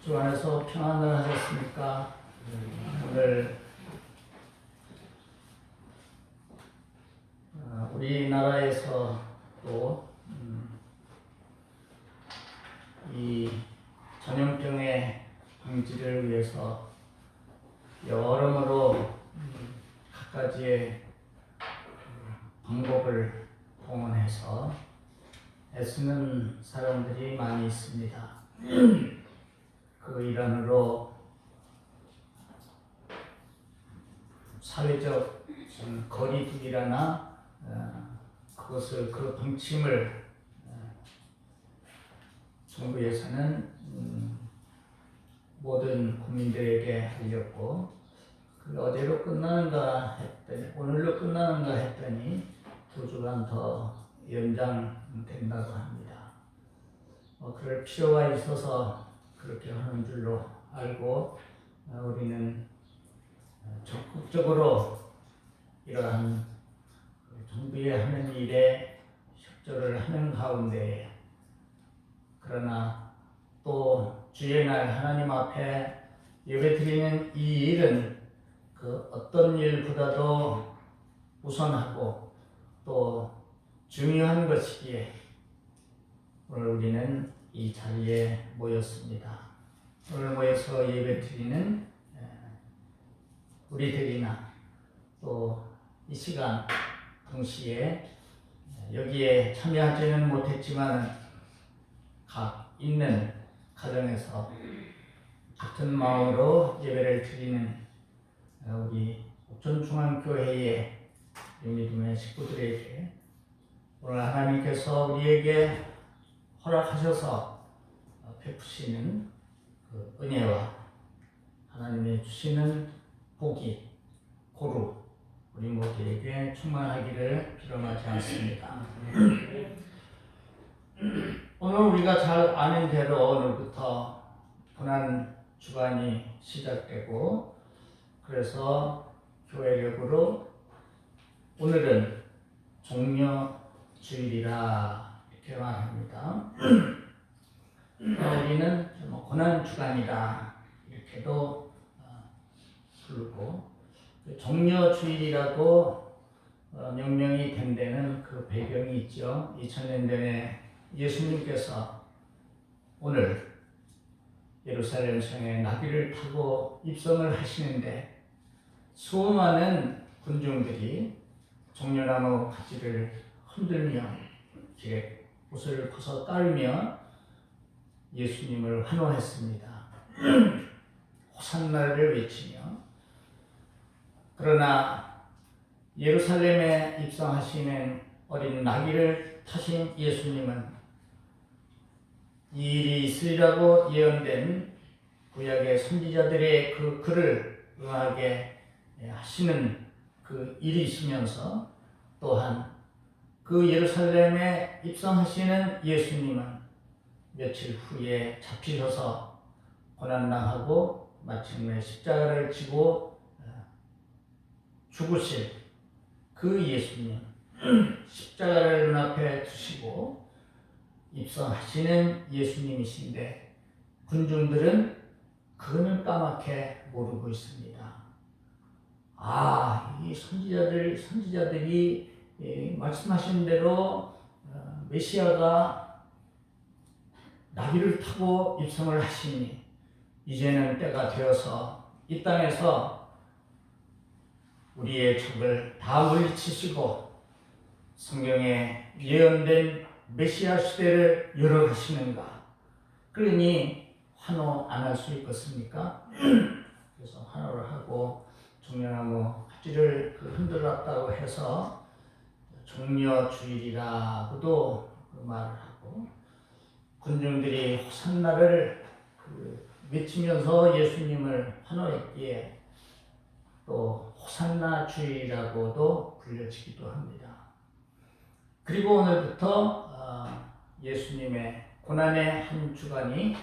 주 안에서 평안을 하셨습니까? 오늘 우리나라에서 또 이 전염병의 방지를 위해서 여러모로 갖가지의 방법을 동원해서 애쓰는 사람들이 많이 있습니다. 그 일환으로 사회적 거리두기라나 그 방침을 정부에서는 모든 국민들에게 알렸고, 어제로 끝나는가 했더니, 오늘로 끝나는가 했더니 2주간 더 연장된다고 합니다. 그럴 필요가 있어서 그렇게 하는 줄로 알고, 우리는 적극적으로 이러한 정부의 하는 일에 협조를 하는 가운데, 그러나 또 주의 날 하나님 앞에 예배드리는 이 일은 그 어떤 일보다도 우선하고 또 중요한 것이기에 오늘 우리는 이 자리에 모였습니다. 오늘 모여서 예배드리는 우리들이나 또 이 시간 동시에 여기에 참여하지는 못했지만 각 있는 가정에서 같은 마음으로 예배를 드리는 우리 옥천중앙교회의 믿음의 식구들에게 오늘 하나님께서 우리에게 허락하셔서 베푸시는 그 은혜와 하나님의 주시는 복이 고루 우리 모두에게 충만하기를 비lon하지 않습니다. 오늘 우리가 잘 아는 대로 오늘부터 고난 주간이 시작되고, 그래서 교회력으로 오늘은 종려주일이라 이렇게 말합니다. 우리는 고난 주간이다 이렇게도 부르고, 종려주일이라고 명명이 된 데는 그 배경이 있죠. 2000년 전에 예수님께서 오늘 예루살렘 성에 나귀를 타고 입성을 하시는데 수많은 군중들이 종려나무 가지를 흔들며 길에 옷을 벗어 따르며 예수님을 환호했습니다. 호산나를 외치며. 그러나 예루살렘에 입성하시는 어린 나귀를 타신 예수님은 이 일이 있으리라고 예언된 구약의 선지자들의 그 글을 응하게 하시는 그 일이시면서, 또한 그 예루살렘에 입성하시는 예수님은 며칠 후에 잡히셔서 고난당하고 마침내 십자가를 지고 죽으실 그 예수님, 십자가를 눈앞에 두시고 입성하시는 예수님이신데 군중들은 그거는 까맣게 모르고 있습니다. 이 선지자들이 말씀하신 대로 메시아가 나귀를 타고 입성을 하시니 이제는 때가 되어서 이 땅에서 우리의 적을 다 물리치시고 성경에 예언된 메시아 시대를 열어가시는가. 그러니 환호 안 할 수 있겠습니까? 그래서 환호를 하고 종려나무 가지를 흔들었다고 해서 종려주일이라고도 말을 하고, 군중들이 호산나를 외치면서 예수님을 환호했기에 또 호산나 주일이라고도 불려지기도 합니다. 그리고 오늘부터 예수님의 고난의 한 주간이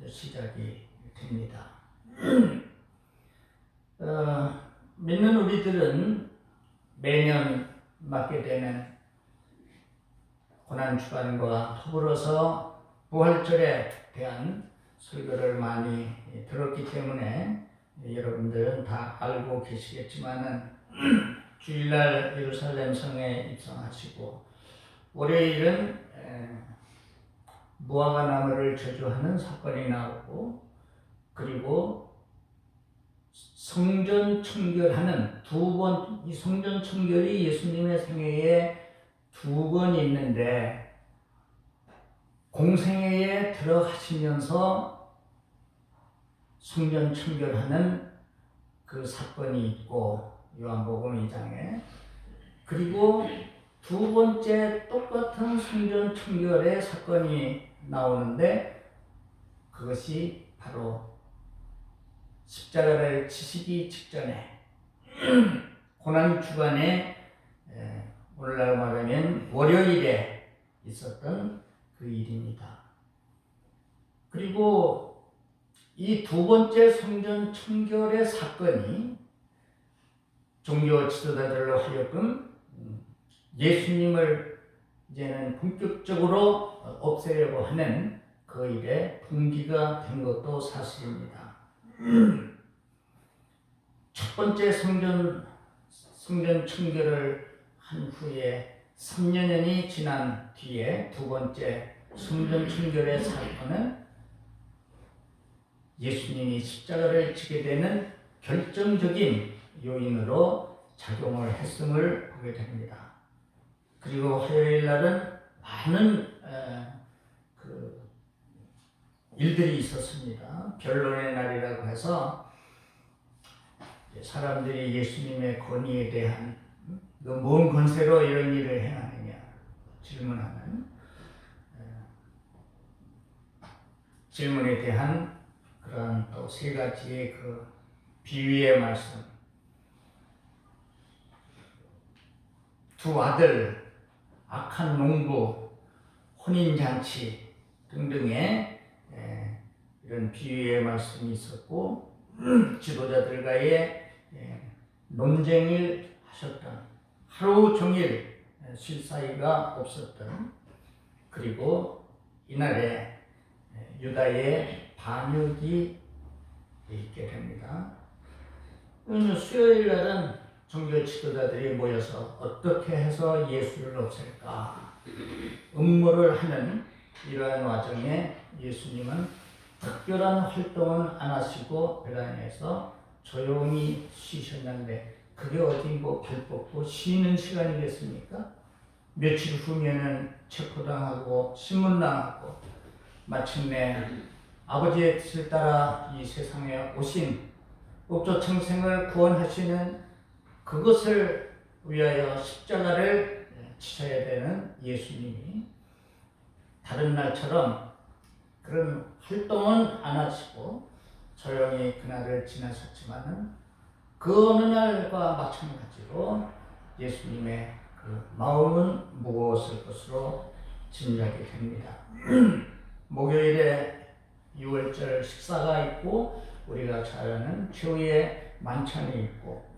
시작이 됩니다. 믿는 우리들은 매년 맞게 되는 고난 주간과 더불어서 부활절에 대한 설교를 많이 들었기 때문에 여러분들은 다 알고 계시겠지만은 주일날 예루살렘 성에 입성하시고 월요일은 무화과 나무를 저주하는 사건이 나오고 그리고 성전 청결하는 이 성전 청결이 예수님의 생애에 2번 있는데 공생애에 들어가시면서 성전 청결하는 그 사건이 있고 요한복음 2장에 그리고 2번째 똑같은 성전 청결의 사건이 나오는데 그것이 바로 십자가를 지시기 직전에 고난주간에 오늘날 말하면 월요일에 있었던 그 일입니다. 그리고 이 2번째 성전 청결의 사건이 종교 지도자들로 하여금 예수님을 이제는 본격적으로 없애려고 하는 그 일의 동기가 된 것도 사실입니다. 첫 번째 성전 청결을 한 후에 3년이 지난 뒤에 2번째 성전 청결의 사건은 예수님이 십자가를 지게 되는 결정적인 요인으로 작용을 했음을 보게 됩니다. 그리고 화요일 날은 많은 일들이 있었습니다. 변론의 날이라고 해서 사람들이 예수님의 권위에 대한 뭔 권세로 이런 일을 행하느냐 질문하는 질문에 대한 그런 또 3가지의 그 비유의 말씀, 2 아들, 악한 농부, 혼인잔치 등등의 이런 비유의 말씀이 있었고 지도자들과의 논쟁을 하셨던 하루 종일 쉴 사이가 없었던 그리고 이날에 유다의 반역이 있게 됩니다. 수요일 날은 종교 지도자들이 모여서 어떻게 해서 예수를 없앨까 음모를 하는 이러한 와중에 예수님은 특별한 활동은 안 하시고 베다니에서 조용히 쉬셨는데 그게 어디 뭐 발 뻗고 쉬는 시간이겠습니까? 며칠 후면은 체포당하고 신문당하고 마침내 아버지의 뜻을 따라 이 세상에 오신 옥조청생을 구원하시는 그것을 위하여 십자가를 지셔야 되는 예수님이 다른 날처럼 그런 활동은 안 하시고 조용히 그날을 지나셨지만은 그 어느 날과 마찬가지로 예수님의 그 마음은 무거웠을 것으로 짐작이 됩니다. 목요일에 6월절 식사가 있고 우리가 잘 아는 최후의 만찬이 있고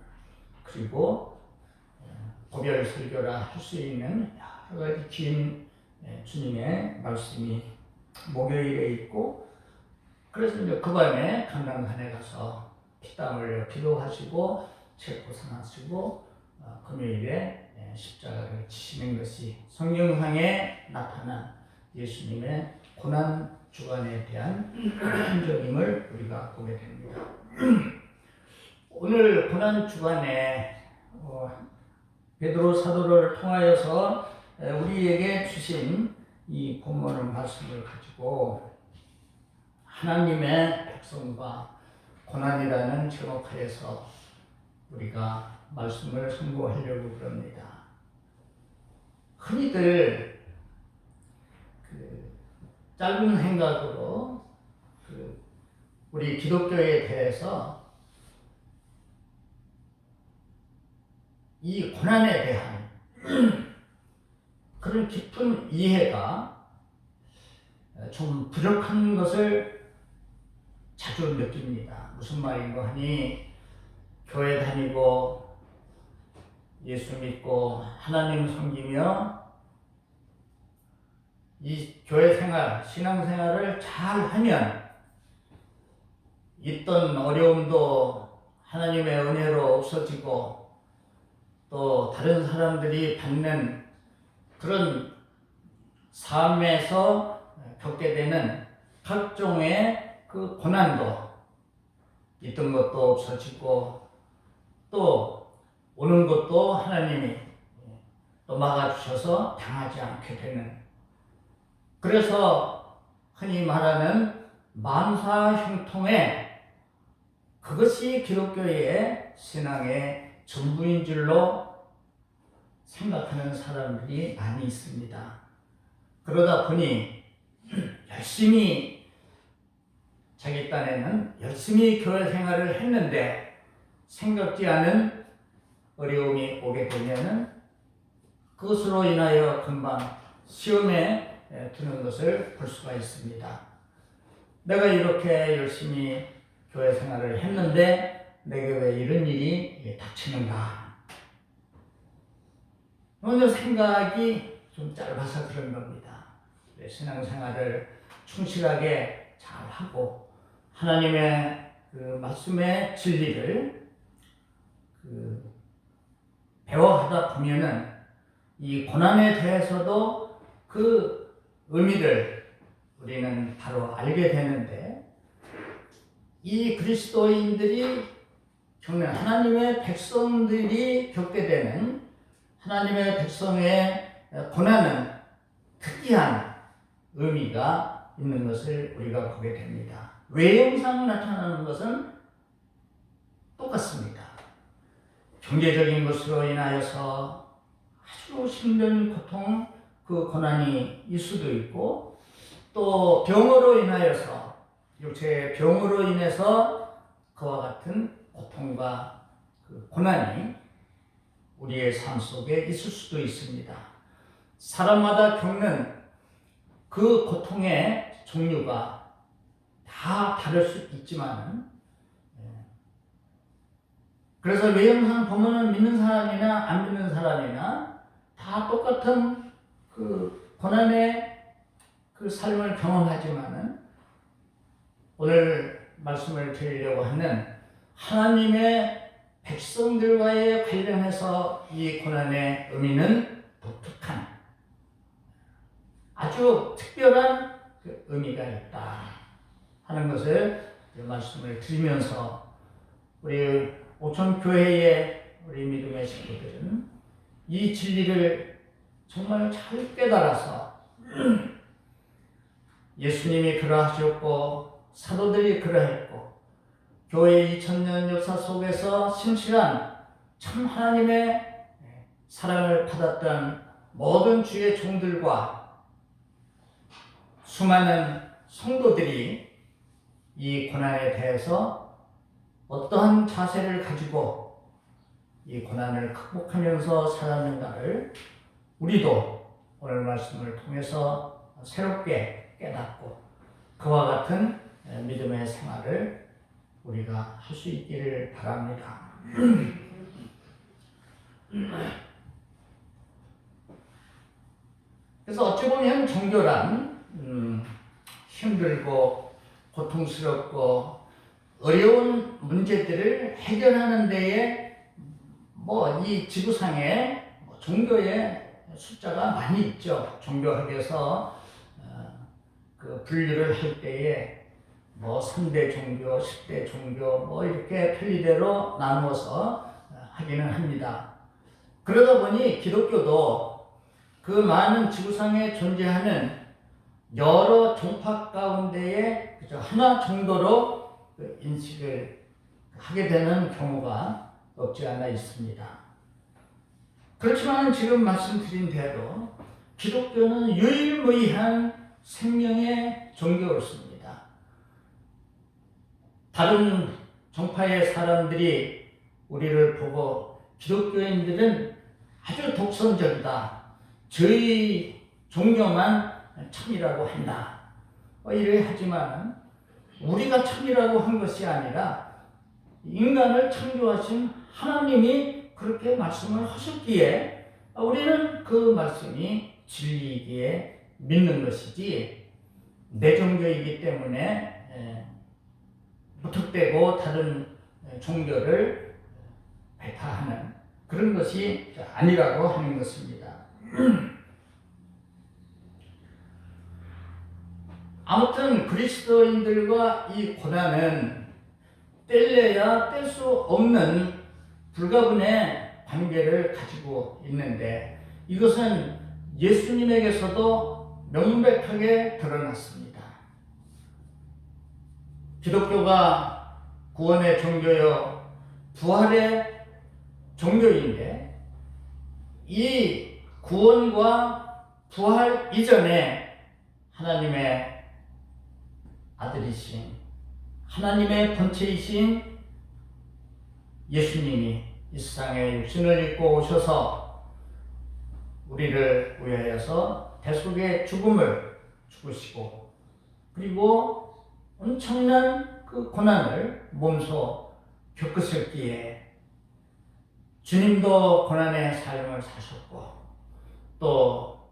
그리고 고별 설교라 할 수 있는 여러 가지 긴 주님의 말씀이 목요일에 있고 그래서 이제 그 밤에 강당산에 가서 피땀 흘려 기도하시고 체포상하시고 금요일에 십자가를 지시는 것이 성경상에 나타난 예수님의 고난 주간에 대한 흔적임을 우리가 보게 됩니다. 오늘 고난 주간에 베드로 사도를 통하여서 우리에게 주신 이 본문 말씀을 가지고 하나님의 백성과 고난이라는 제목하에서 우리가 말씀을 선고하려고 그럽니다. 흔히들 짧은 생각으로 우리 기독교에 대해서 이 고난에 대한 그런 깊은 이해가 좀 부족한 것을 자주 느낍니다. 무슨 말인고 하니 교회 다니고 예수 믿고 하나님 섬기며 이 교회 생활, 신앙 생활을 잘 하면 있던 어려움도 하나님의 은혜로 없어지고 또 다른 사람들이 받는 그런 삶에서 겪게 되는 각종의 그 고난도 있던 것도 없어지고 또 오는 것도 하나님이 또 막아주셔서 당하지 않게 되는, 그래서 흔히 말하는 만사형통의 그것이 기독교의 신앙의 전부인 줄로 생각하는 사람들이 많이 있습니다. 그러다 보니 열심히 자기 딴에는 열심히 교회 생활을 했는데 생각지 않은 어려움이 오게 되면은 그것으로 인하여 금방 시험에 드는 것을 볼 수가 있습니다. 내가 이렇게 열심히 교회 생활을 했는데 내게 왜 이런 일이 닥치는가? 오늘 생각이 좀 짧아서 그런 겁니다. 신앙생활을 충실하게 잘하고 하나님의 그 말씀의 진리를 배워가다 보면은 이 고난에 대해서도 그 의미를 우리는 바로 알게 되는데, 이 그리스도인들이 겪는, 하나님의 백성들이 겪게 되는 하나님의 백성의 고난은 특이한 의미가 있는 것을 우리가 보게 됩니다. 외형상 나타나는 것은 똑같습니다. 경제적인 것으로 인하여서 아주 힘든 고통, 그 고난이 있을 수도 있고, 또 병으로 인하여서, 육체의 병으로 인해서 그와 같은 고통과 그 고난이 우리의 삶 속에 있을 수도 있습니다. 사람마다 겪는 그 고통의 종류가 다 다를 수 있지만, 그래서 외형상 보면은 믿는 사람이나 안 믿는 사람이나 다 똑같은 그 고난의 그 삶을 경험하지만은, 오늘 말씀을 드리려고 하는 하나님의 백성들과의 관련해서 이 고난의 의미는 독특한, 아주 특별한 그 의미가 있다 하는 것을 말씀을 드리면서, 우리 오천교회의 우리 믿음의 식구들은 이 진리를 정말 잘 깨달아서 예수님이 그러하셨고 사도들이 그러했고 교회 2000년 역사 속에서 신실한 참 하나님의 사랑을 받았던 모든 주의 종들과 수많은 성도들이 이 고난에 대해서 어떠한 자세를 가지고 이 고난을 극복하면서 살았는가를 우리도 오늘 말씀을 통해서 새롭게 깨닫고 그와 같은 믿음의 생활을 우리가 할 수 있기를 바랍니다. 그래서 어찌 보면 종교란 힘들고 고통스럽고 어려운 문제들을 해결하는 데에 이 지구상에 종교의 숫자가 많이 있죠. 종교학에서 그 분류를 할 때에 3대 종교, 10대 종교 이렇게 편리대로 나누어서 하기는 합니다. 그러다 보니 기독교도 그 많은 지구상에 존재하는 여러 종파 가운데에 하나 정도로 인식을 하게 되는 경우가 없지 않아 있습니다. 그렇지만 지금 말씀드린 대로 기독교는 유일무이한 생명의 종교였습니다. 다른 종파의 사람들이 우리를 보고 기독교인들은 아주 독선적이다, 저희 종교만 참이라고 한다 이래 하지만, 우리가 참이라고 한 것이 아니라 인간을 창조하신 하나님이 그렇게 말씀을 하셨기에 우리는 그 말씀이 진리이기에 믿는 것이지, 내 종교이기 때문에 무턱대고 다른 종교를 배타하는 그런 것이 아니라고 하는 것입니다. 아무튼 그리스도인들과 이 고난은 뗄래야 뗄 수 없는 불가분의 관계를 가지고 있는데 이것은 예수님에게서도 명백하게 드러났습니다. 기독교가 구원의 종교요 부활의 종교인데 이 구원과 부활 이전에 하나님의 아들이신 하나님의 본체이신 예수님이 이 세상에 육신을 입고 오셔서 우리를 위하여서 대속의 죽음을 죽으시고 그리고 엄청난 그 고난을 몸소 겪으셨기에 주님도 고난의 삶을 사셨고 또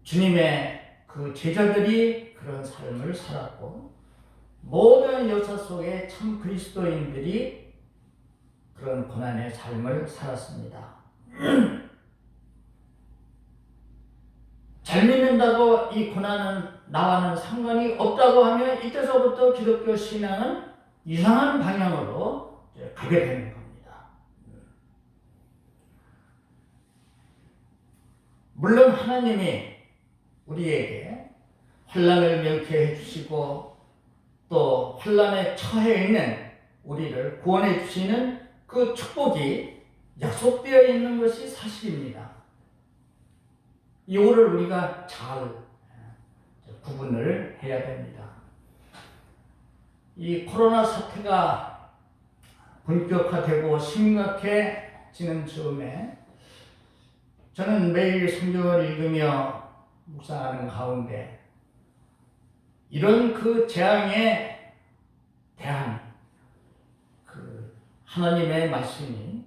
주님의 그 제자들이 그런 삶을 살았고 모든 역사 속에 참 그리스도인들이 그런 고난의 삶을 살았습니다. 잘 믿는다고 이 고난은 나와는 상관이 없다고 하면 이때서부터 기독교 신앙은 이상한 방향으로 가게 되는 겁니다. 물론 하나님이 우리에게 환난을 명쾌해 주시고 또 환난에 처해 있는 우리를 구원해 주시는 그 축복이 약속되어 있는 것이 사실입니다. 이거를 우리가 잘 구분을 해야 됩니다. 이 코로나 사태가 본격화되고 심각해지는 즈음에 저는 매일 성경을 읽으며 묵상하는 가운데 이런 그 재앙에 대한 그 하나님의 말씀이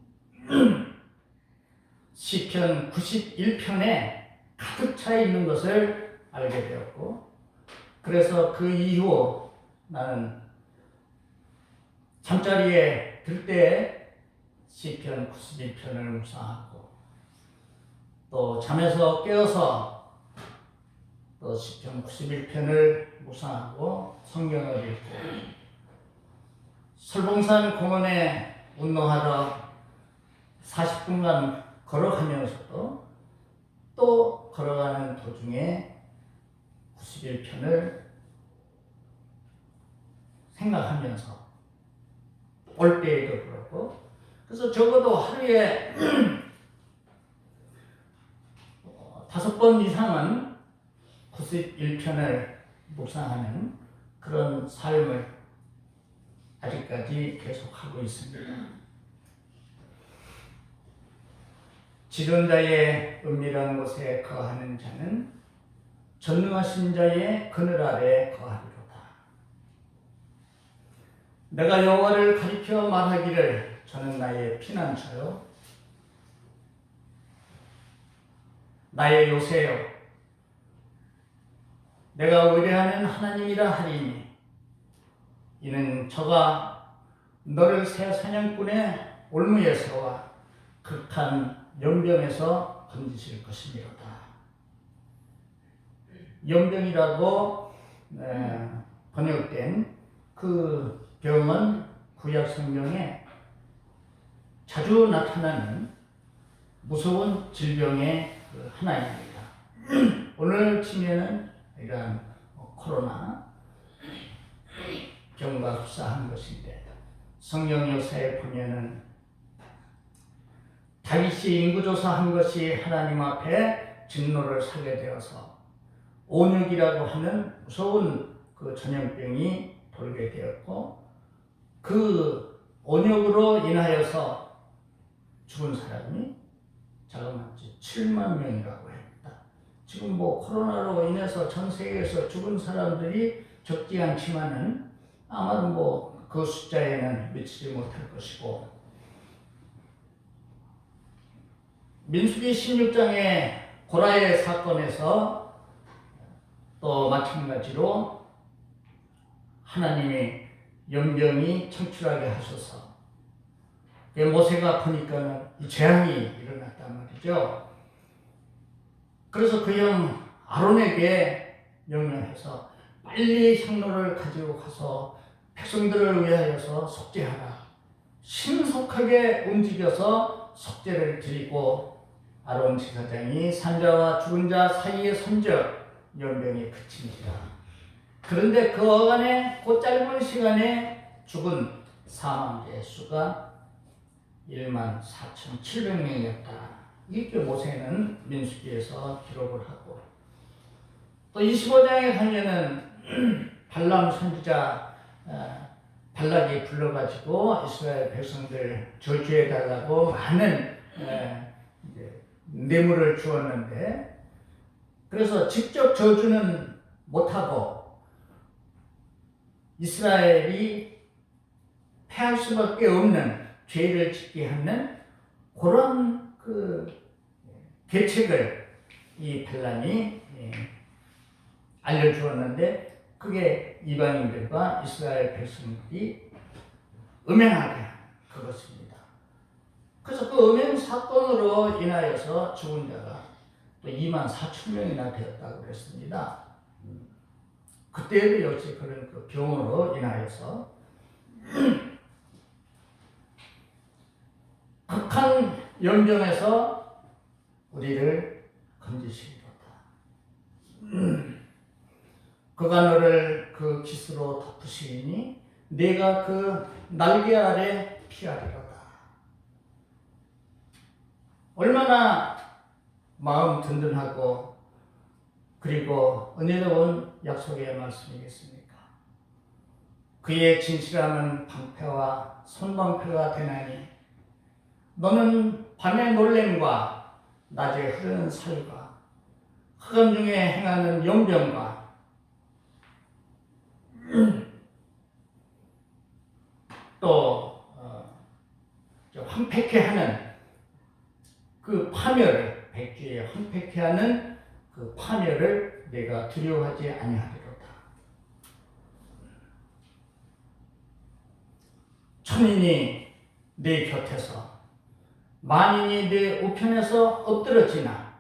시편 91편에 가득 차 있는 것을 알게 되었고 그래서 그 이후 나는 잠자리에 들 때 시편 91편을 묵상하고 또 잠에서 깨어서 또 시편 91편을 묵상하고 성경을 읽고 설봉산 공원에 운동하러 40분간 걸어가면서도 또 걸어가는 도중에 91편을 생각하면서 올 때에도 그렇고 그래서 적어도 하루에 5번 이상은 91편을 묵상하는 그런 삶을 아직까지 계속하고 있습니다. 지존자의 은밀한 곳에 거하는 자는 전능하신 자의 그늘 아래 거하리로다. 내가 여호와를 가리켜 말하기를 저는 나의 피난처요 나의 요새요 내가 의뢰하는 하나님이라 하리니 이는 저가 너를 새 사냥꾼의 올무에서와 극한 연병에서 건지실 것이니로다. 연병이라고 번역된 그 병은 구약 성경에 자주 나타나는 무서운 질병의 그 하나입니다. 오늘 치면은 이런 코로나 병과 흡사한 것인데 성경 역사에 보면은 다윗이 인구조사한 것이 하나님 앞에 진노를 사게 되어서 온역이라고 하는 무서운 그 전염병이 돌게 되었고 그 온역으로 인하여서 죽은 사람이 자그마치 7만 명이라고 했다. 지금 뭐 코로나로 인해서 전 세계에서 죽은 사람들이 적지 않지만은 아마도 뭐 그 숫자에는 미치지 못할 것이고 민수기 16장의 고라의 사건에서 또 마찬가지로 하나님이 연병이 청출하게 하소서. 모세가 보니까는 이 재앙이 일어났단 말이죠. 그래서 그 형 아론에게 명령해서 빨리 향로를 가지고 가서 백성들을 위하여서 속죄하라. 신속하게 움직여서 속죄를 드리고 아론 제사장이 산자와 죽은 자 사이에 선져 연병이 그칩니다. 그런데 그 어간에 그 짧은 시간에 죽은 사망자의 수가 14,700명이었다. 이렇게 모세는 민수기에서 기록을 하고, 또 25장에 가면은 발람 선지자 발락이 불러가지고 이스라엘 백성들 저주해달라고 많은 뇌물을 주었는데, 그래서 직접 저주는 못하고 이스라엘이 패할 수밖에 없는 죄를 짓게 하는 그런 계책을 이 발람이 알려주었는데, 그게 이방인들과 이스라엘 백성들이 음행하게 그것입니다. 그래서 그 음행 사건으로 인하여서 죽은 자가 또 24,000명이나 되었다고 그랬습니다. 그때도 역시 그런 그 병으로 인하여서 극한 연병에서 우리를 건지시리로다. 그가 너를 그 깃으로 덮으시니 내가 그 날개 아래 피하리로다. 얼마나 마음 든든하고 그리고 은혜로운 약속의 말씀이겠습니까? 그의 진실함은 방패와 손방패가 되나니 너는 밤의 놀램과 낮에 흐르는 살과 흑암 중에 행하는 용병과 또 황폐케 하는 그 파멸을, 백주에 황폐케 하는 그 파멸을 내가 두려워하지 아니하리로다. 천인이 내 곁에서 만인이 내 우편에서 엎드러지나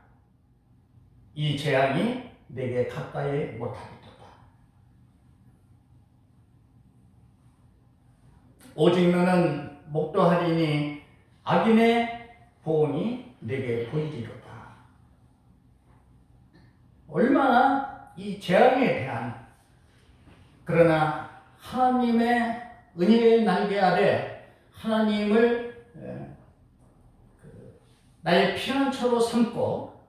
이 재앙이 내게 가까이 못하리로다. 오직 너는 목도하리니 악인의 보응이 내게 보이리로다. 얼마나 이 재앙에 대한, 그러나 하나님의 은혜의 날개 아래 하나님을 나의 피난처로 삼고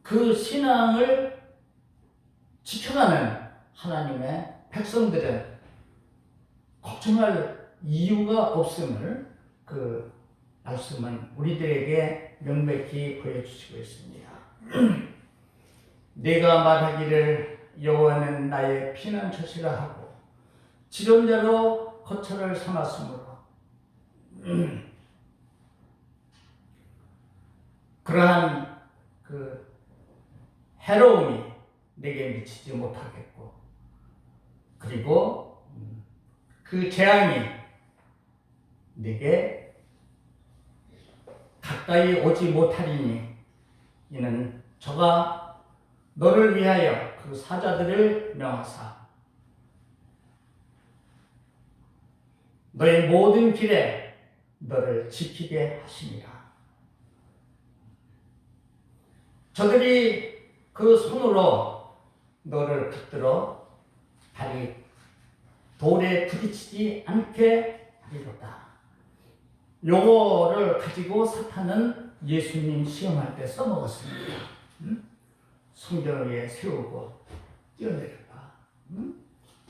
그 신앙을 지켜가는 하나님의 백성들은 걱정할 이유가 없음을 그 말씀은 우리들에게 명백히 보여주시고 있습니다. 내가 말하기를 여호와는 나의 피난처시라 하고 지존자로 거처를 삼았으므로 그러한 그 해로움이 내게 미치지 못하겠고, 그리고 그 재앙이 내게 가까이 오지 못하리니 이는 저가 너를 위하여 그 사자들을 명하사 너의 모든 길에 너를 지키게 하심이라. 저들이 그 손으로 너를 붙들어 발이 돌에 부딪히지 않게 하리로다. 요거를 가지고 사탄은 예수님 시험할 때 써먹었습니다. 성전 위에 세우고 뛰어내려봐.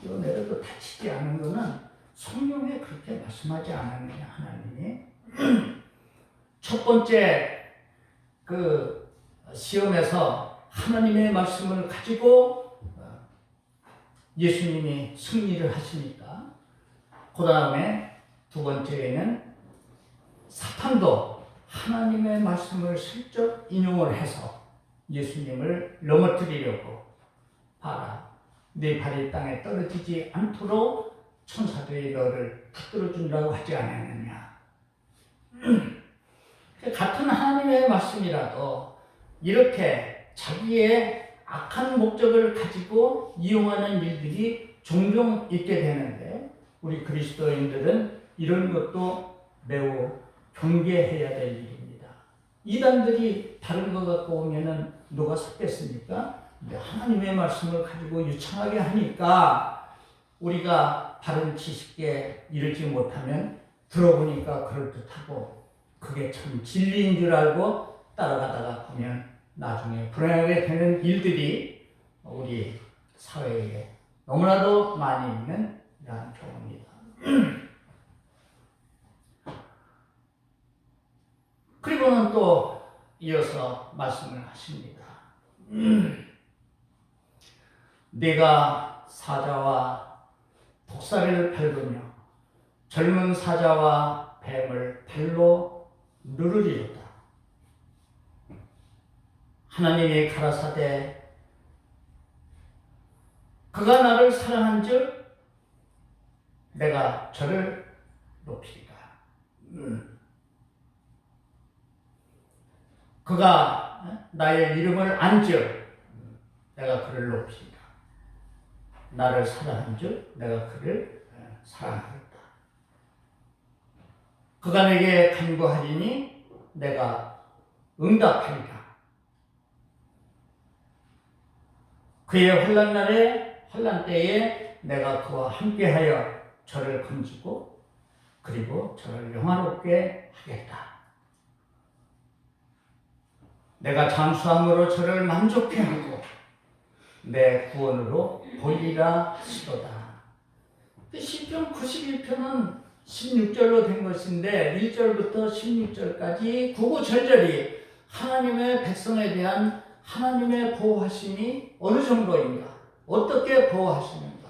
뛰어내려도 다치지 않은 거는 성경에 그렇게 말씀하지 않았느냐, 하나님이. 첫 번째 그 시험에서 하나님의 말씀을 가지고 예수님이 승리를 하시니까, 그 다음에 두 번째에는 사탄도 하나님의 말씀을 슬쩍 인용을 해서 예수님을 넘어뜨리려고, 봐라, 내 발이 땅에 떨어지지 않도록 천사들이 너를 붙들어 준다고 하지 않았느냐. 같은 하나님의 말씀이라도 이렇게 자기의 악한 목적을 가지고 이용하는 일들이 종종 있게 되는데, 우리 그리스도인들은 이런 것도 매우 경계해야 될 일입니다. 이단들이 다른 것 갖고 오면은 누가 섞겠습니까? 하나님의 말씀을 가지고 유창하게 하니까 우리가 바른 지식에 이르지 못하면 들어보니까 그럴듯하고 그게 참 진리인 줄 알고 따라가다가 보면 나중에 불행하게 되는 일들이 우리 사회에 너무나도 많이 있는 이러한 경우입니다. 그리고는 또 이어서 말씀을 하십니다. 네가 사자와 독사리를 밟으며 젊은 사자와 뱀을 발로 누르리로다. 하나님이 가라사대 그가 나를 사랑한즉 내가 저를 높이리라. 그가 나의 이름을 안즉 내가 그를 높이리라. 나를 사랑한즉 내가 그를 사랑하리라. 그가 내게 간구하리니 내가 응답하리라. 그의 환난 날에 환난 때에 내가 그와 함께하여 저를 건지고 그리고 저를 영화롭게 하겠다. 내가 장수함으로 저를 만족해 하고 내 구원으로 보이리라 하시도다. 시편 91편은 16절로 된 것인데 1절부터 16절까지 구구절절이 하나님의 백성에 대한 하나님의 보호하심이 어느 정도인가, 어떻게 보호하시는가,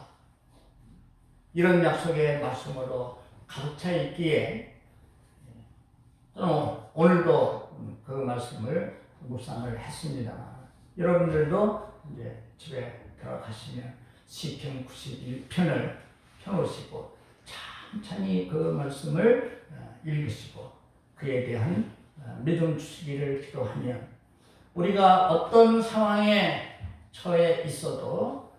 이런 약속의 말씀으로 가득 차 있기에 오늘도 그 말씀을 묵상을 했습니다. 여러분들도 이제 집에 들어가시면 시편 91편을 펴놓으시고 천천히 그 말씀을 읽으시고 그에 대한 믿음 주시기를 기도하면 우리가 어떤 상황에 처해 있어도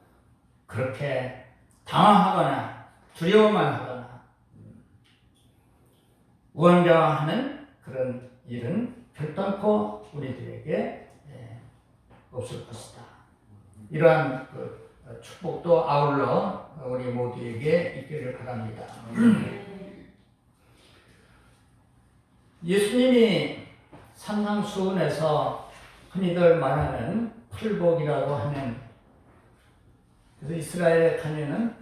그렇게 당황하거나 두려워만 하거나 우왕좌왕하는 그런 일은 결단코 우리들에게 없을 것이다. 이러한 그 축복도 아울러 우리 모두에게 있기를 바랍니다. 예수님이 산상수훈에서 흔히들 말하는 풀복이라고 하는, 그래서 이스라엘에 가면은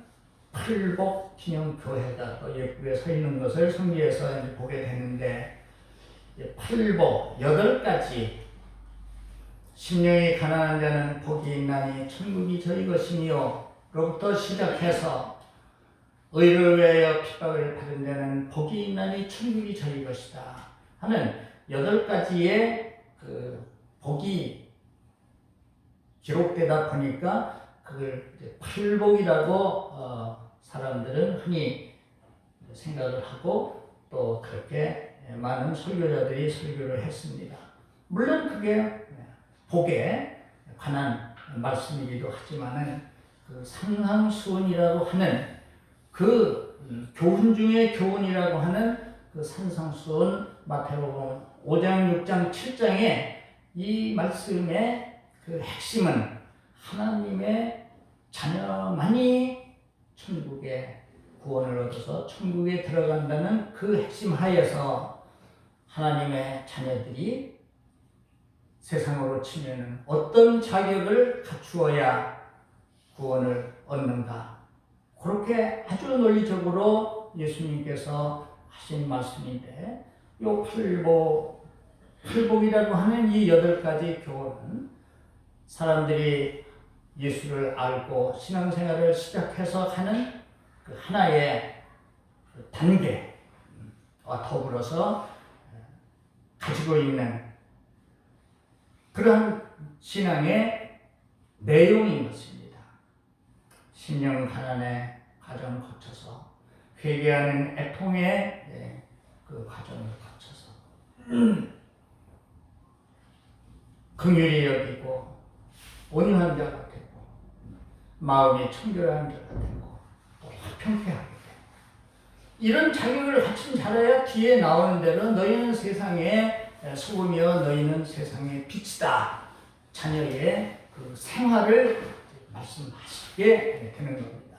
풀복 기념교회가 또 예쁘게 서 있는 것을 성경에서 보게 되는데, 풀복 8가지, 심령이 가난한 자는 복이 있나니 천국이 저희 것이니요 로부터 시작해서 의를 위하여 핍박을 받은 자는 복이 있나니 천국이 저희 것이다 하는 8가지의 그 복이 기록되다 보니까 그걸 풀복이라고 사람들은 흔히 생각을 하고 또 그렇게 많은 설교자들이 설교를 했습니다. 물론 그게 복에 관한 말씀이기도 하지만은 그 산상수훈이라고 하는 그 교훈 중에 교훈이라고 하는 그 산상수훈 마태복음 5장, 6장, 7장의 이 말씀의 그 핵심은 하나님의 자녀만이 천국에 구원을 얻어서 천국에 들어간다는 그 핵심 하에서 하나님의 자녀들이 세상으로 치면은 어떤 자격을 갖추어야 구원을 얻는가, 그렇게 아주 논리적으로 예수님께서 하신 말씀인데, 이 풀복이라고 하는 이 8가지 교훈은 사람들이 예수를 알고 신앙생활을 시작해서 하는 그 하나의 단계와 더불어서 가지고 있는 그러한 신앙의 내용인 것입니다. 심령 가난의 과정을 거쳐서 회개하는 애통의 그 과정을 거쳐서 긍휼히 여기고 온유한 자가 되고 마음이 청결한 자가 되고 또 화평케 하게 되고 이런 자격을 갖춘 자라야 뒤에 나오는 대로 너희는 세상의 소금이요 너희는 세상의 빛이다. 자녀의 그 생활을 말씀하시게 되는 겁니다.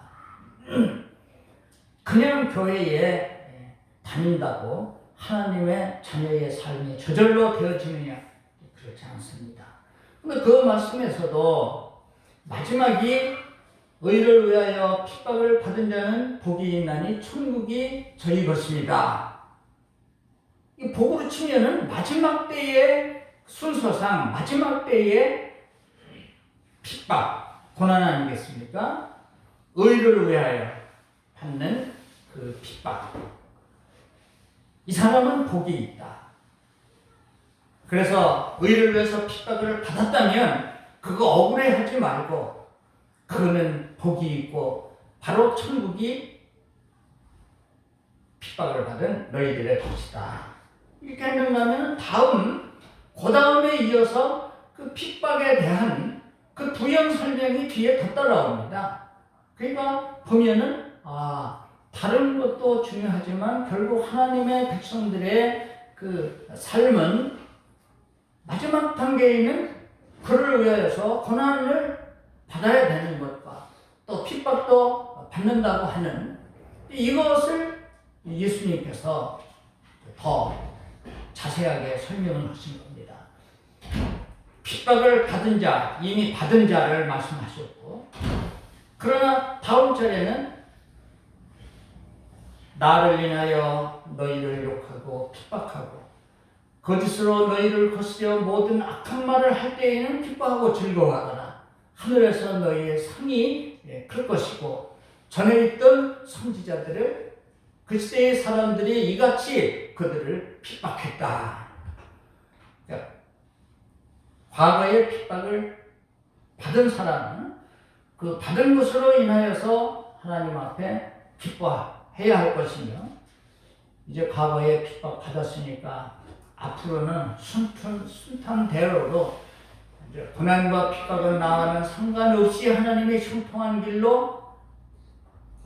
그냥 교회에 다닌다고 하나님의 자녀의 삶이 저절로 되어지느냐? 그렇지 않습니다. 근데 그 말씀에서도 마지막이 의를 위하여 핍박을 받은 자는 복이 있나니 천국이 저희 것입니다. 이 복으로 치면은 마지막 때의 순서상 마지막 때의 핍박, 고난 아니겠습니까? 의를 위하여 받는 그 핍박. 이 사람은 복이 있다. 그래서 의를 위해서 핍박을 받았다면 그거 억울해하지 말고 그거는 복이 있고 바로 천국이 핍박을 받은 너희들의 것이다. 이렇게 하면 그 다음에 이어서 그 핍박에 대한 그 부연 설명이 뒤에 더 따라옵니다. 그러니까 보면은 다른 것도 중요하지만 결국 하나님의 백성들의 그 삶은 마지막 단계에는 그를 위하여서 고난을 받아야 되는 것과 또 핍박도 받는다고 하는 이것을 예수님께서 더 자세하게 설명을 하신 겁니다. 핍박을 받은 자, 이미 받은 자를 말씀하셨고 그러나 다음 절에는 나를 인하여 너희를 욕하고 핍박하고 거짓으로 너희를 거스려 모든 악한 말을 할 때에는 기뻐하고 즐거워하거나 하늘에서 너희의 상이 클 것이고 전에 있던 선지자들을 그 시대의 사람들이 이같이 그들을 핍박했다. 그러니까 과거의 핍박을 받은 사람은 그 받은 것으로 인하여서 하나님 앞에 기뻐해야 할 것이며 이제 과거에 핍박 받았으니까 앞으로는 순탄대로로 고난과 핍박을 나와는 상관없이 하나님의 형통한 길로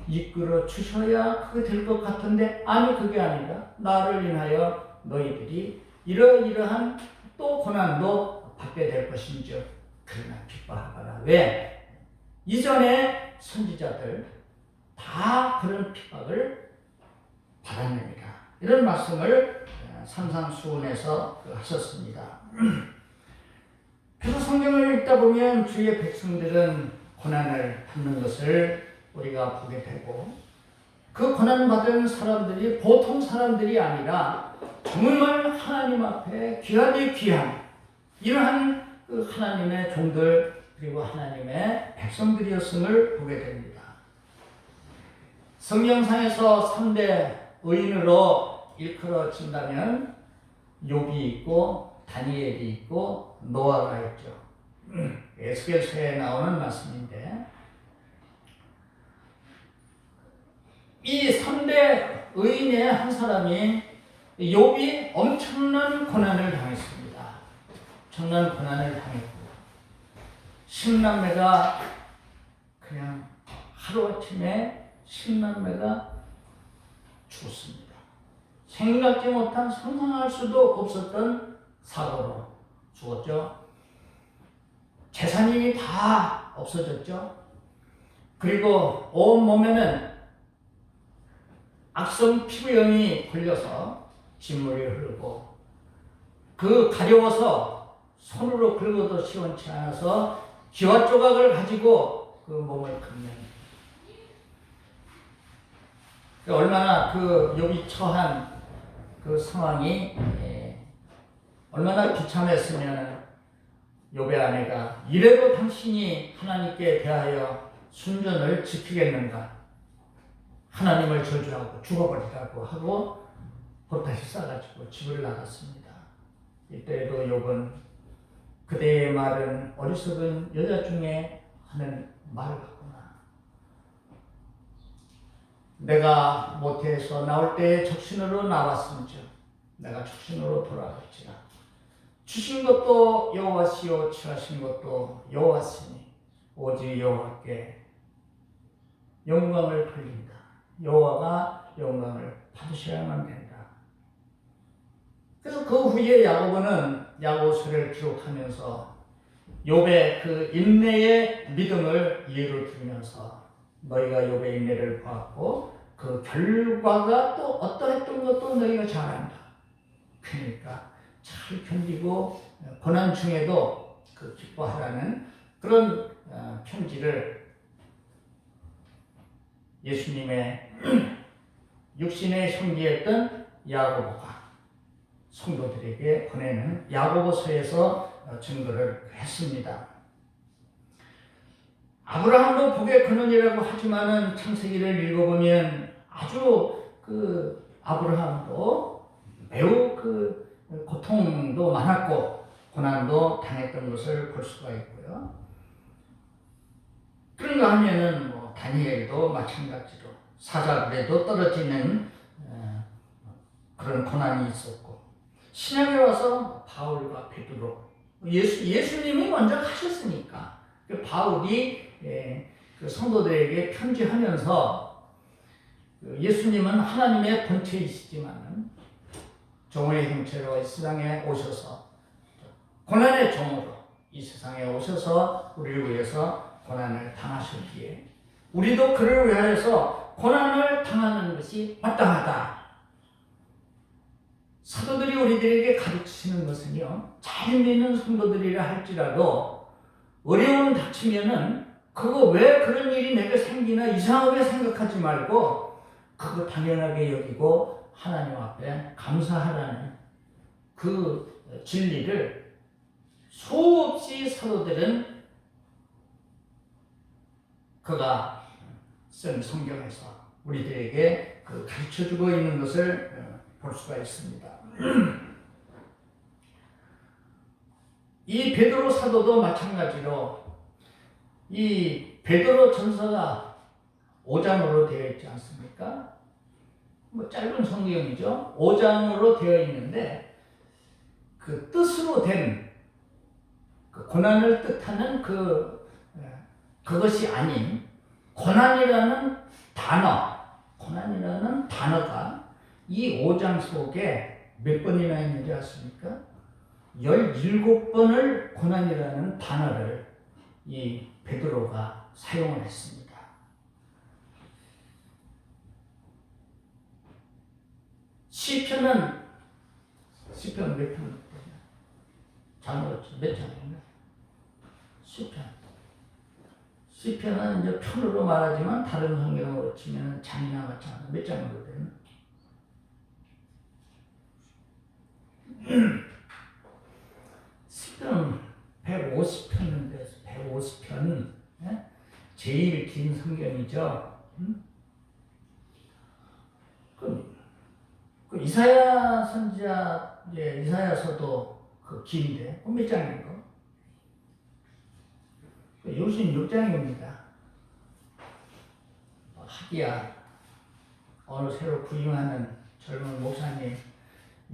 이끌어 주셔야 그게 될 것 같은데 아니 그게 아니라 나를 인하여 너희들이 이러이러한 또 고난도 받게 될 것인즉 그러나 기뻐하거라. 왜? 이전에 선지자들 다 그런 핍박을 받았느니라. 이런 말씀을 산상수훈에서 하셨습니다. 그래서 성경을 읽다 보면 주의 백성들은 고난을 받는 것을 우리가 보게 되고 그 고난받은 사람들이 보통 사람들이 아니라 정말 하나님 앞에 귀하디 귀한 이러한 그 하나님의 종들 그리고 하나님의 백성들이었음을 보게 됩니다. 성경상에서 3대 의인으로 일컬어진다면 욥이 있고 다니엘이 있고 노아가 있죠. 에스겔서에 나오는 말씀인데 이 3대 의인의 한 사람이 욥이 엄청난 고난을 당했습니다. 엄청난 고난을 당했고 10남매가 그냥 하루아침에 10남매가 죽었습니다. 생각지 못한 상상할 수도 없었던 사고로 죽었죠. 재산이 다 없어졌죠. 그리고 온 몸에는 악성 피부염이 걸려서 진물이 흐르고 그 가려워서 손으로 긁어도 시원치 않아서 기와 조각을 가지고 그 몸을 긁는 얼마나 그 욥이 처한 그 상황이 얼마나 비참했으면 욥의 아내가 이래도 당신이 하나님께 대하여 순전을 지키겠는가 하나님을 저주하고 죽어버리라고 하고 보따리 싸가지고 집을 나갔습니다. 이때에도 욥은 그대의 말은 어리석은 여자 중에 하는 말 같구나. 내가 모태에서 나올 때에 적신으로 나왔은즉 내가 적신으로 돌아갈지라. 주신 것도 여호와시요 취하신 것도 여호와시니 오직 여호와께 영광을 돌린다. 여호와가 영광을 받으셔야만 된다. 그래서 그 후에 야고보는 야고보서를 기록하면서 욥의 그 인내의 믿음을 예로 들면서 너희가 욥의 인내를 보았고 그 결과가 또 어떠했던 것도 너희가 잘 안다. 그러니까 잘 견디고 고난 중에도 그 기뻐하라는 그런 편지를 예수님의 육신의 형제였던 야고보가 성도들에게 보내는 야고보서에서 증거를 했습니다. 아브라함도 복의 근원이라고 하지만은 창세기를 읽어보면 아주 그 아브라함도 매우 그 고통도 많았고 고난도 당했던 것을 볼 수가 있고요. 그런가 하면은 뭐 다니엘도 마찬가지로 사자굴에도 떨어지는 그런 고난이 있었고 신약에 와서 바울과 베드로 예수님이 먼저 하셨으니까 바울이 그 성도들에게 편지하면서 예수님은 하나님의 본체이시지만 종의 형체로 이 세상에 오셔서 고난의 종으로 이 세상에 오셔서 우리를 위해서 고난을 당하셨기에 우리도 그를 위하여서 고난을 당하는 것이 마땅하다. 사도들이 우리들에게 가르치시는 것은요, 잘 믿는 성도들이라 할지라도 어려움 닥치면은 그거 왜 그런 일이 내게 생기나 이상하게 생각하지 말고 그거 당연하게 여기고 하나님 앞에 감사하라는 그 진리를 수없이 사도들은 그가 쓴 성경에서 우리들에게 그 가르쳐주고 있는 것을 볼 수가 있습니다. 이 베드로 사도도 마찬가지로 이 베드로 전서가 5장으로 되어 있지 않습니까? 뭐 짧은 성경이죠. 5장으로 되어 있는데 그 뜻으로 된 그 고난을 뜻하는 그것이 아닌 고난이라는 단어가 이 5장 속에 몇 번이나 있는지 아십니까? 17번을 고난이라는 단어를 이 베드로가 사용을 했습니다. 시편 몇 편? 장으로죠. 몇 장이냐? 시편은 이제 편으로 말하지만 다른 성경으로 치면 장이나 마찬가지. 몇 장으로 되나? 시편 150편인데 150편은 제일 긴 성경이죠. 그 이사야 선지자 이사야서도 그 긴데 몇 장인가? 66장입니다. 하기야 어느 새로 부임하는 젊은 목사님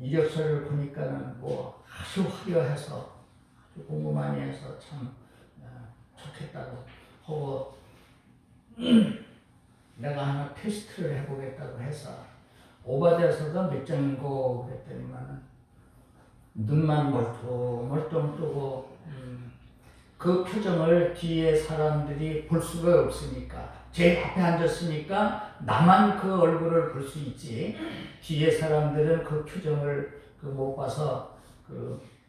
이력서를 보니까는 뭐 아주 화려해서 아주 공부 많이 해서 참 좋겠다고 하고 내가 하나 테스트를 해보겠다고 해서 오바댜서가 몇 장인고 그랬더니만 눈만 멀뚱 뜨고 그 표정을 뒤에 사람들이 볼 수가 없으니까 제 앞에 앉았으니까 나만 그 얼굴을 볼 수 있지 뒤에 사람들은 그 표정을 못 봐서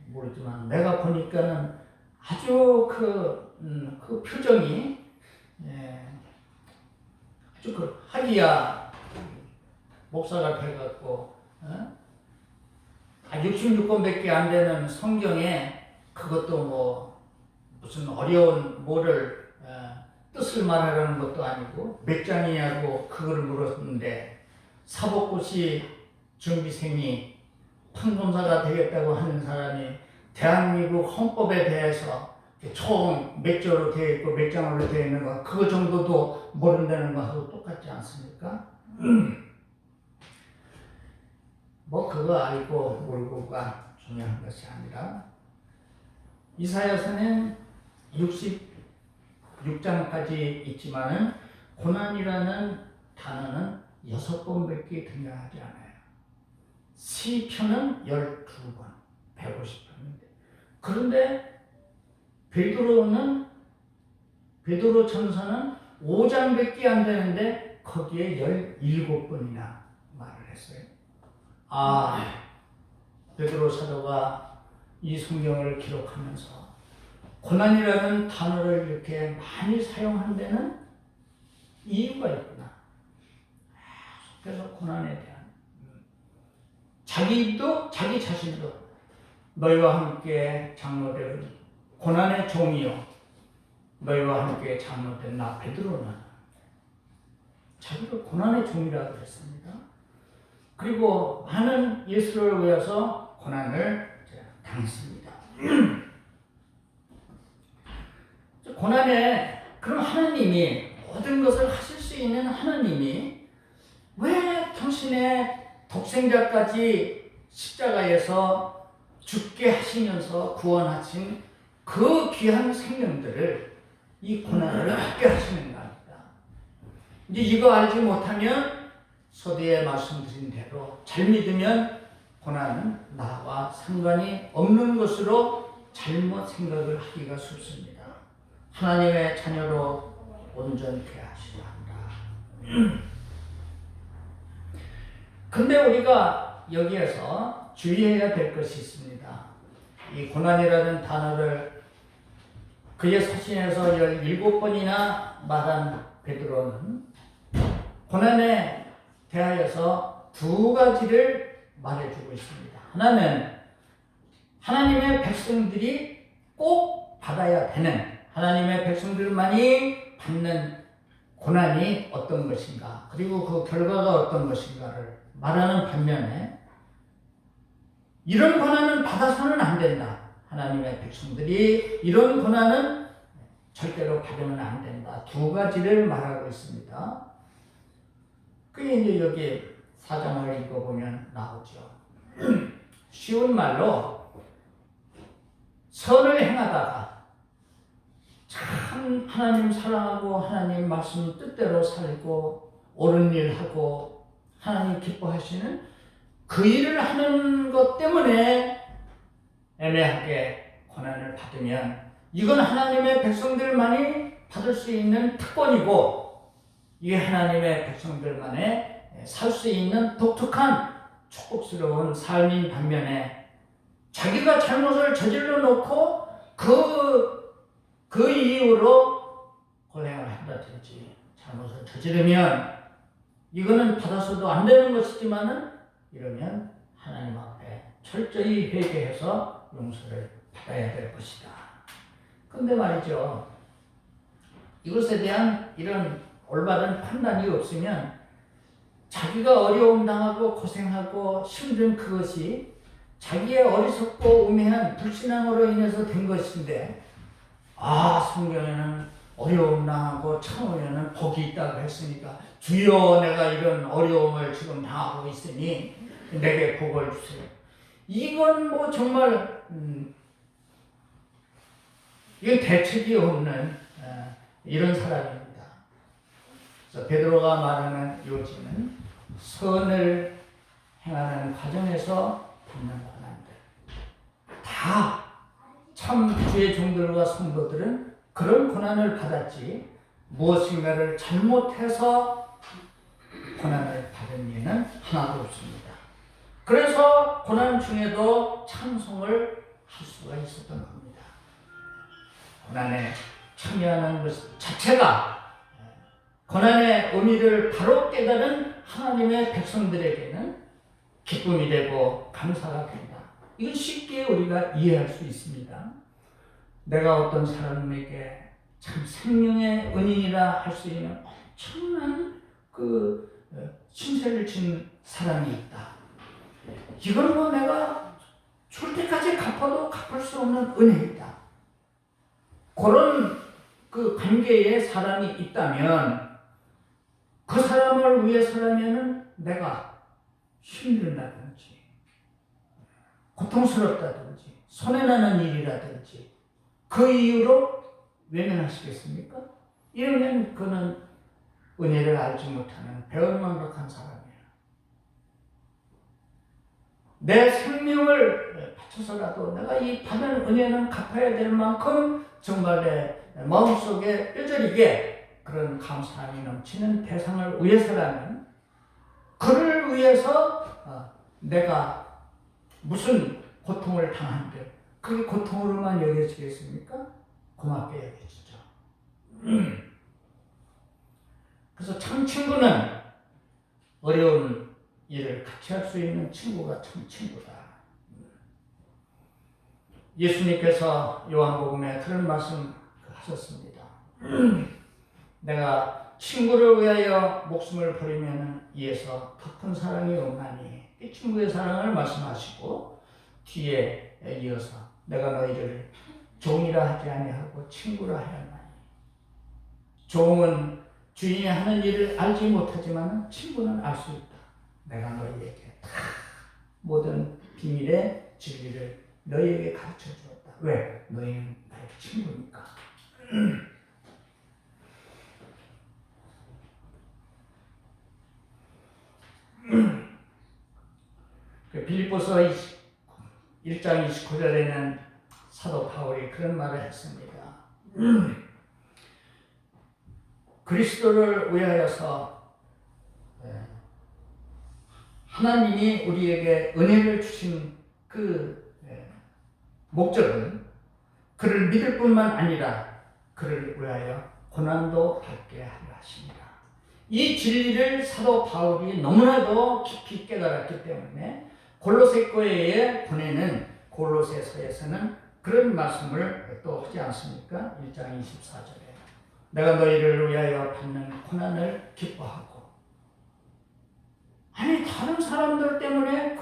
모르지만 내가 보니까는 아주 그 표정이 아주 그 하기야 목사가 돼갖고 66권밖에 안 되는 성경에 그것도 뭐 무슨 어려운 뭐를 뜻을 말하라는 것도 아니고 몇 장이냐고 그걸 물었는데 사법고시 준비생이 판검사가 되겠다고 하는 사람이 대한민국 헌법에 대해서 총 몇 조로 되어 있고 몇 장으로 되어 있는 거 그거 정도도 모른다는 거하고 똑같지 않습니까? 뭐 그거 알고 모르고가 중요한 것이 아니라 이사야서는 66장까지 있지만은 고난이라는 단어는 6번밖에 등장하지 않아요. 시편은 12번, 150번인데. 그런데 베드로 전서는 5장밖에 안 되는데 거기에 17번이나 말을 했어요. 베드로 사도가 이 성경을 기록하면서 고난이라는 단어를 이렇게 많이 사용한 데는 이유가 있구나. 그래서 고난에 대한 자기 자신도 너희와 함께 장로된 고난의 종이요 너희와 함께 장로된 나 베드로는 자기를 고난의 종이라고 했습니다. 그리고 많은 예수를 위해서 고난을 당했습니다. 고난에 그럼 하나님이 모든 것을 하실 수 있는 하나님이 왜 당신의 독생자까지 십자가에서 죽게 하시면서 구원하신 그 귀한 생명들을 이 고난을 받게 하시는가 합니다. 이제 이거 알지 못하면 서두에 말씀드린 대로 잘 믿으면 고난은 나와 상관이 없는 것으로 잘못 생각을 하기가 쉽습니다. 하나님의 자녀로 온전케 하시라 한다. 근데 우리가 여기에서 주의해야 될 것이 있습니다. 이 고난이라는 단어를 그의 서신에서 17번이나 말한 베드로는 고난에 대하여서 두 가지를 말해주고 있습니다. 하나는 하나님의 백성들이 꼭 받아야 되는, 하나님의 백성들만이 받는 고난이 어떤 것인가, 그리고 그 결과가 어떤 것인가를 말하는 반면에 이런 고난은 받아서는 안 된다. 하나님의 백성들이 이런 고난은 절대로 받으면 안 된다. 두 가지를 말하고 있습니다. 그게 이제 여기 4장을 읽어보면 나오죠. 쉬운 말로 선을 행하다가 참 하나님 사랑하고 하나님 말씀 뜻대로 살고 옳은 일 하고 하나님 기뻐하시는 그 일을 하는 것 때문에 애매하게 고난을 받으면 이건 하나님의 백성들만이 받을 수 있는 특권이고 이게 하나님의 백성들만의 살 수 있는 독특한 축복스러운 삶인 반면에 자기가 잘못을 저질러 놓고 그 이유로 고생을 한다든지 잘못을 저지르면 이거는 받아서도 안 되는 것이지만은 이러면 하나님 앞에 철저히 회개해서 용서를 받아야 될 것이다. 근데 말이죠. 이것에 대한 이런 올바른 판단이 없으면 자기가 어려움 당하고 고생하고 힘든 그것이 자기의 어리석고 우매한 불신앙으로 인해서 된 것인데 성경에는 어려움 당하고 참으면 복이 있다고 했으니까 주여 내가 이런 어려움을 지금 당하고 있으니 내게 복을 주세요. 이건 뭐 정말 이건 대책이 없는 이런 사람입니다. 그래서 베드로가 말하는 요지는 선을 행하는 과정에서 받는 고난들. 다 참 주의 종들과 성도들은 그런 고난을 받았지 무엇인가를 잘못해서 고난을 받은 예는 하나도 없습니다. 그래서 고난 중에도 찬송을 할 수가 있었던 겁니다. 고난에 참여하는 것 자체가 고난의 의미를 바로 깨달은 하나님의 백성들에게는 기쁨이 되고 감사가 된다. 이건 쉽게 우리가 이해할 수 있습니다. 내가 어떤 사람에게 참 생명의 은인이라 할 수 있는 엄청난 그 신세를 진 사람이 있다. 이건 뭐 내가 줄 때까지 갚아도 갚을 수 없는 은혜이다. 그런 그 관계에 사람이 있다면 그 사람을 위해서라면은 내가 힘들다든지 고통스럽다든지 손해나는 일이라든지 그 이유로 외면하시겠습니까? 이러면 그는 은혜를 알지 못하는 배은망덕한 사람이에요. 내 생명을 바쳐서라도 내가 이 받은 은혜는 갚아야 될 만큼 정말 내 마음속에 뼈저리게 그런 감사함이 넘치는 대상을 위해서라면 그를 위해서 내가 무슨 고통을 당한들 그게 고통으로만 여겨지겠습니까? 고맙게 여겨지죠. 그래서 참 친구는 어려운 일을 같이 할 수 있는 친구가 참 친구다. 예수님께서 요한복음에 그런 말씀 하셨습니다. 내가 친구를 위하여 목숨을 버리면 이에서 더 큰 사랑이 없나니. 이 친구의 사랑을 말씀하시고 뒤에 이어서 내가 너희를 종이라 하지 아니하고 친구라 하였나니. 종은 주인이 하는 일을 알지 못하지만 친구는 알 수 있다. 내가 너희에게 다 모든 비밀의 진리를 너희에게 가르쳐 주었다. 왜? 너희는 나의 친구니까. 빌립보서 1장 29절에는 사도 바울이 그런 말을 했습니다. 그리스도를 위하여서 하나님이 우리에게 은혜를 주신 그 목적은 그를 믿을 뿐만 아니라 그를 위하여 고난도 받게 하려 하십니다. 이 진리를 사도 바울이 너무나도 깊이 깨달았기 때문에 골로새 교회에 보내는 골로새서에서는 그런 말씀을 또 하지 않습니까? 1장 24절에 내가 너희를 위하여 받는 고난을 기뻐하고. 아니 다른 사람들 때문에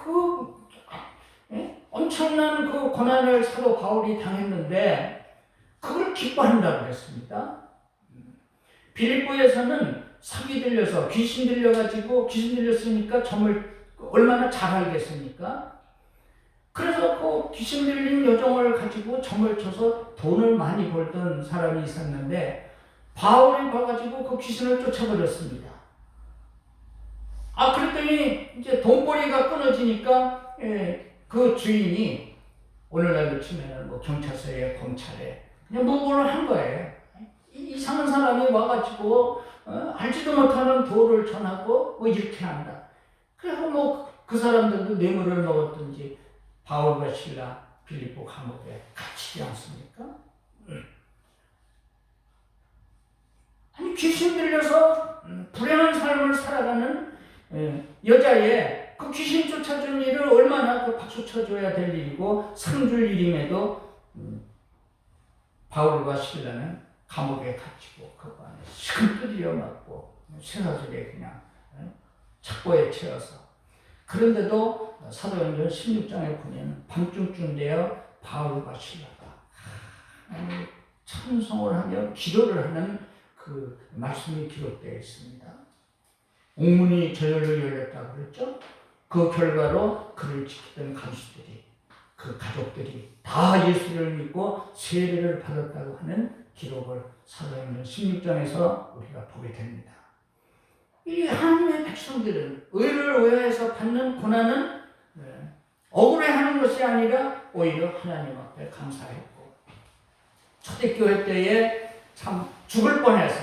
엄청난 그 고난을 사도 바울이 당했는데 그걸 기뻐한다고 했습니다. 빌립보에서는 사기 들려서 귀신 들렸으니까 점을 얼마나 잘 알겠습니까? 그래서 그 귀신 들린 여종을 가지고 점을 쳐서 돈을 많이 벌던 사람이 있었는데 바울이 봐가지고 그 귀신을 쫓아버렸습니다. 그랬더니 이제 돈벌이가 끊어지니까 그 주인이 오늘날로 치면은 뭐 경찰서에 검찰에 그냥 무고를 한 거예요. 이상한 사람이 와가지고 알지도 못하는 도를 전하고 뭐 이렇게 한다. 그래서 뭐 그 사람들도 뇌물을 먹었든지 바울과 실라 빌립보 감옥에 갇히지 않습니까? 아니 귀신 들려서 불행한 삶을 살아가는 여자의 그 귀신 쫓아준 일을 얼마나 그 박수 쳐줘야 될 일이고 상 줄 일임에도 바울과 실라는 감옥에 갇히고 그 안에 시큰 두드려 맞고 쇠사슬에 그냥 착고에 채워서. 그런데도 사도행전 16장에 보면 밤중쯤 되어 바울과 실라가 찬송을 하며 기도를 하는 그 말씀이 기록되어 있습니다. 옥문이 저절로 열렸다고 그랬죠. 그 결과로 그를 지키던 간수들이 그 가족들이 다 예수를 믿고 세례를 받았다고 하는 기록을 사도행전 16장에서 우리가 보게 됩니다. 이 하나님의 백성들은 의를 위하여서 받는 고난은 억울해하는 것이 아니라 오히려 하나님 앞에 감사했고 초대교회 때에 참 죽을 뻔해서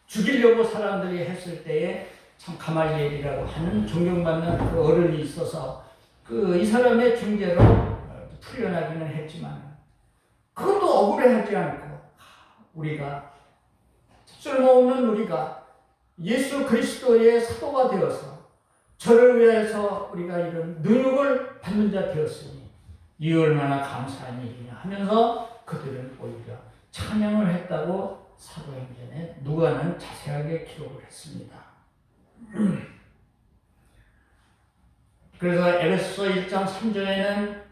죽이려고 사람들이 했을 때에 참 가말리엘이라고 하는 존경받는 그 어른이 있어서 이 사람의 중재로 풀려나기는 했지만 그것도 억울해하지 않고 우리가 쓸모없는 우리가 예수 그리스도의 사도가 되어서 저를 위해서 우리가 이런 능력을 받는 자 되었으니 이 얼마나 감사한 일이냐 하면서 그들은 오히려 찬양을 했다고 사도행전에 누가는 자세하게 기록을 했습니다. 그래서 에베소서 1장 3절에는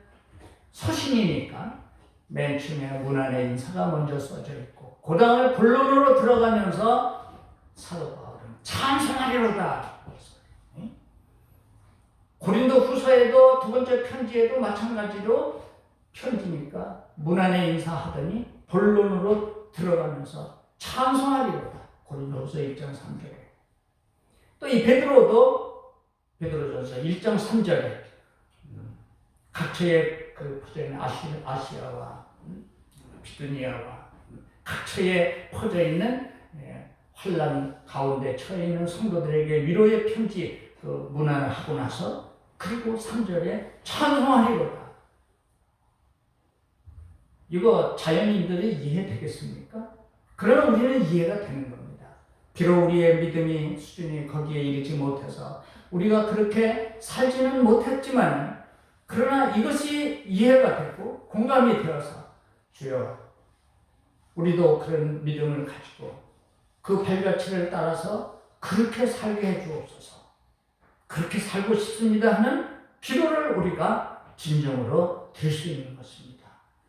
서신이니까 맨 처음에 문 안에 인사가 먼저 써져 있고 그 다음에 본론으로 들어가면서 사도 바울은 찬송하리로다. 고린도 후서에도 두 번째 편지에도 마찬가지로 편지니까 문 안에 인사하더니 본론으로 들어가면서 찬송하리로다. 고린도 후서 1장 3절에. 또 이 베드로도 베드로전서 1장 3절에 각처에 그 퍼져 있는 아시아와 비두니아와 각처에 퍼져 있는 환난 가운데 처해 있는 성도들에게 위로의 편지 문안을 하고 나서 그리고 3절에 찬송하리로다. 이거 자연인들이 이해되겠습니까? 그러나 우리는 이해가 되는 겁니다. 비록 우리의 믿음이 수준이 거기에 이르지 못해서 우리가 그렇게 살지는 못했지만 그러나 이것이 이해가 되고 공감이 되어서 주여 우리도 그런 믿음을 가지고 그 발자취를 따라서 그렇게 살게 해주옵소서. 그렇게 살고 싶습니다 하는 기도를 우리가 진정으로 드릴 수 있는 것입니다.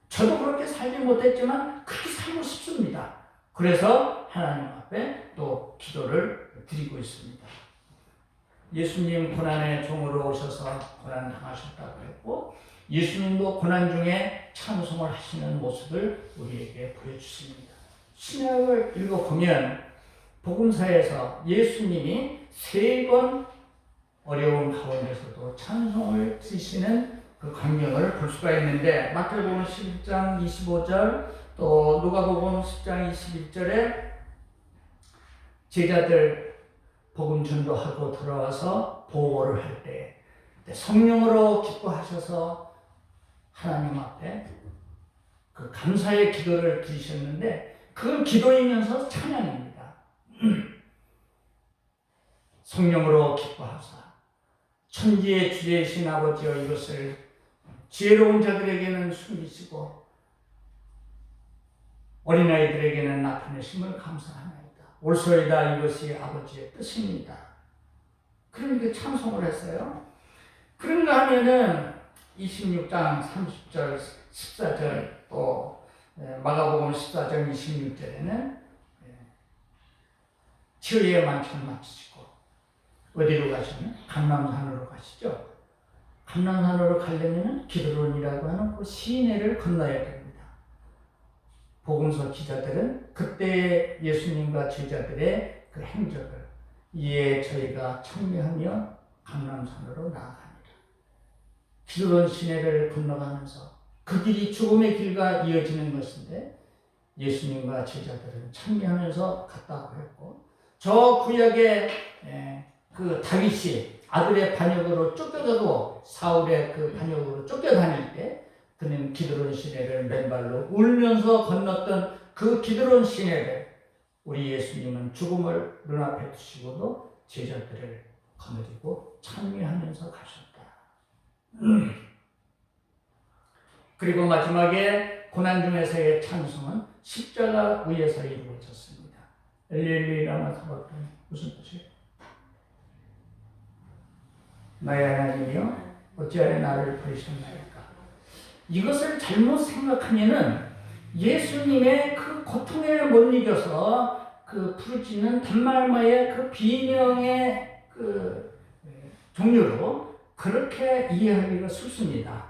저도 그렇게 살지 못했지만 그렇게 살고 싶습니다. 그래서 하나님 앞에 또 기도를 드리고 있습니다. 예수님 고난의 종으로 오셔서 고난 당하셨다고 했고 예수님도 고난 중에 찬송을 하시는 모습을 우리에게 보여주십니다. 신약을 읽어보면 복음서에서 예수님이 3번 어려운 가운데서도 찬송을 드시는 그 광경을 볼 수가 있는데 마태복음 11장 25절 또 누가복음 10장 21절에 제자들 복음 전도하고 돌아와서 보고를 할 때 성령으로 기뻐하셔서 하나님 앞에 그 감사의 기도를 드리셨는데 그건 기도이면서 찬양입니다. 성령으로 기뻐하사 천지의 주제이신 아버지여 이것을 지혜로운 자들에게는 숨기시고 어린아이들에게는 나타내심을 감사합니다. 옳소이다 이것이 아버지의 뜻입니다. 그러니까 찬송을 했어요. 그런가 하면은 26장 30절 14절 또 마가복음 14장 26절에는 지혜의 만찬 마치시고 어디로 가시면 감람산으로 가시죠. 감람산으로 가려면 기드론이라고 하는 그 시내를 건너야 됩니다. 복음서 기자들은 그때 예수님과 제자들의 그 행적을 이에 저희가 참여하며 감람산으로 나아갑니다. 기드론 시내를 건너가면서 그 길이 죽음의 길과 이어지는 것인데 예수님과 제자들은 참여하면서 갔다고 했고 저 구약의 그 다윗이 아들의 반역으로 쫓겨가고 사울의 그 반역으로 쫓겨다닐 때 그는 기드론 시내를 맨발로 울면서 건넜던 그 기드론 시내를 우리 예수님은 죽음을 눈앞에 두시고도 제자들을 거느리고 참여하면서 가셨다. 그리고 마지막에 고난 중에서의 찬송은 십자가 위에서 이루어졌습니다. 엘리엘리 라마 사박다니 무슨 뜻이에요? 나의 하나님이여 어찌하여 나를 버리셨나이까. 이것을 잘못 생각하면은 예수님의 그 고통에 못 이겨서 그 부르짖는 단말마의 그 비명의 그 종류로 그렇게 이해하기가 쉽습니다.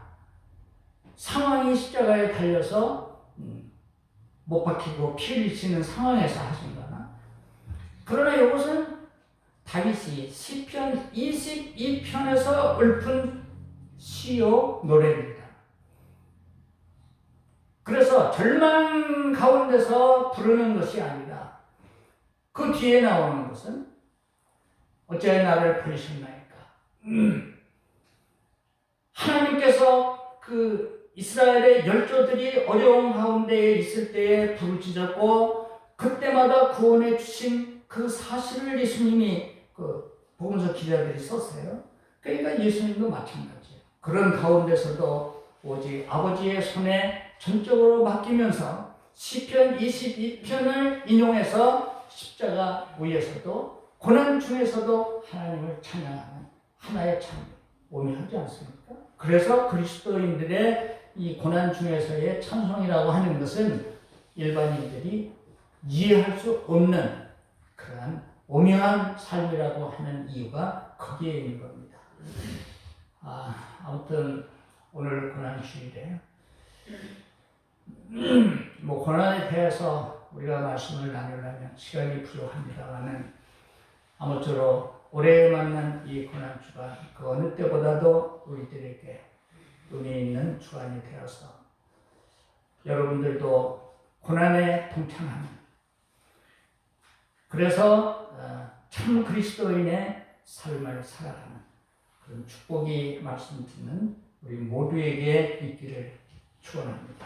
상황이 십자가에 달려서 못 박히고 피 흘리시는 상황에서 하신 거나 그러나 이것은 다윗이 시편 22편에서 읊은 시요 노래입니다. 그래서 절망 가운데서 부르는 것이 아니라 그 뒤에 나오는 것은 어찌하여 나를 버리셨나이까. 하나님께서 그 이스라엘의 열조들이 어려운 가운데 있을 때에 부르짖었고 그때마다 구원해 주신 그 사실을 예수님이 그 복음서 기자들이 썼어요. 그러니까 예수님도 마찬가지예요. 그런 가운데서도 오직 아버지의 손에 전적으로 맡기면서 시편 22편을 인용해서 십자가 위에서도 고난 중에서도 하나님을 찬양하는 하나의 찬양 오묘하지 않습니까? 그래서 그리스도인들의 이 고난 중에서의 찬송이라고 하는 것은 일반인들이 이해할 수 없는 그러한 오묘한 삶이라고 하는 이유가 거기에 있는 겁니다. 아무튼 오늘 고난주일에 뭐 고난에 대해서 우리가 말씀을 나누려면 시간이 필요합니다만은 아무쪼록 올해 만난 이 고난주가 그 어느 때보다도 우리들에게 의미 있는 주간이 되어서 여러분들도 고난에 동참하는, 그래서 참 그리스도인의 삶을 살아가는 그런 축복이 말씀 듣는 우리 모두에게 있기를 축원합니다.